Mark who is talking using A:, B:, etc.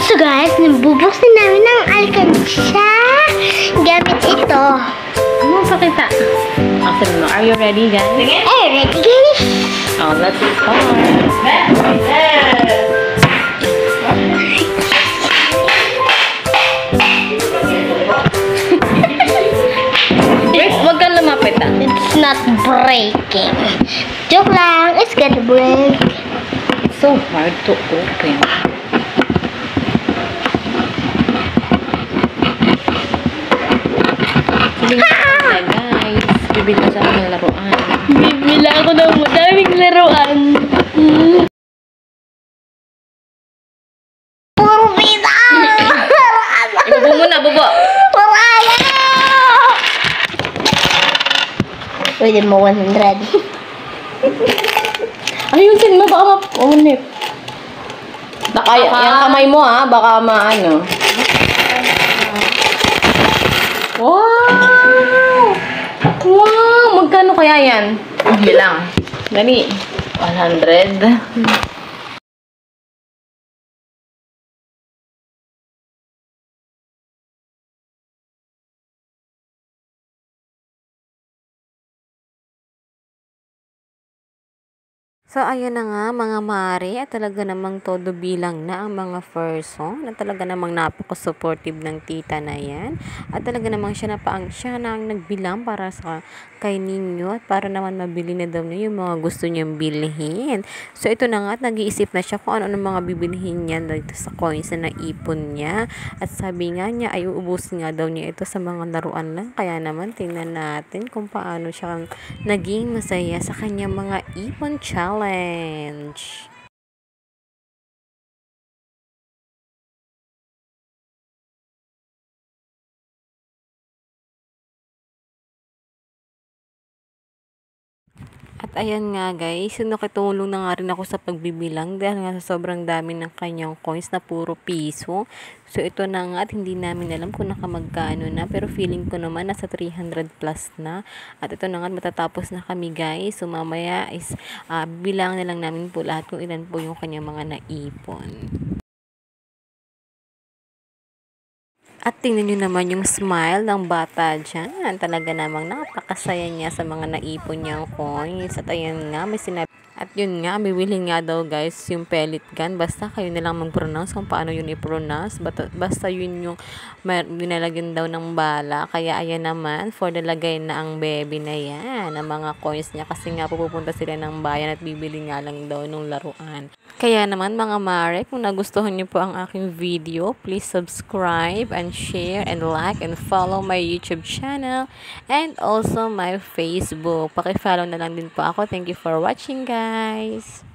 A: So guys, nabubuksan namin ng alkansya gamit ito.
B: Ano pakita? After mo, are you ready guys?
A: Ready guys?
B: Oh, let's start. Wait, wag kang lumapit ah.
A: It's not breaking. Joke lang, it's gonna break.
B: It's so hard to open. Na guys, bibili na sa akin ng laruan.
A: Bibila ako ng madaming laruan. Puro pita!
B: Ibubo mo na, bubo!
A: Pwede mo 100.
B: Ayusin mo, baka mapunip. Baka yung kamay mo ha, baka maano. Wow! Wow! Magkano kaya yan? Bilang. Dali. 100. So, ayun na nga mga mare, at talaga namang todo bilang na ang mga person, at talaga namang napaka-supportive ng tita na yan, at talaga namang siya na ang nagbilang para sa kay ninyo, at para naman mabili na daw niyo yung mga gusto niyang bilhin. So, ito na nga, at nag-iisip na siya kung ano mga bibilihin niya dito sa coins na naipon niya, at sabi nga niya ay uubusin nga daw niya ito sa mga laruan lang, kaya naman tingnan natin kung paano siya naging masaya sa kanyang mga ipon challenge. At ayan nga guys, nakitulong na nga rin ako sa pagbibilang dahil nga sa sobrang dami ng kanyang coins na puro piso. So ito na nga at hindi namin alam kung nakamagkano na, pero feeling ko naman nasa 300 plus na. At ito na nga, matatapos na kami guys. So mamaya is bilang na lang namin po lahat kung ilan po yung kanyang mga naipon. At tingnan nyo naman yung smile ng bata dyan. Talaga namang napakasaya niya sa mga naipon niyang coins. At ayan nga, may sinabi. At yun nga, bibili nga daw guys yung pellet gun. Basta kayo nilang mag-pronounce kung paano yun i-pronounce. Basta yun yung binalagyan daw ng bala. Kaya ayan naman, for the lagay na ang baby na yan. Ang mga coins niya. Kasi nga pupunta sila ng bayan at bibili nga lang daw ng laruan. Kaya naman mga mare, kung nagustuhan niyo po ang aking video, please subscribe and share and like and follow my YouTube channel and also my Facebook. Paki-follow na lang din po ako. Thank you for watching guys.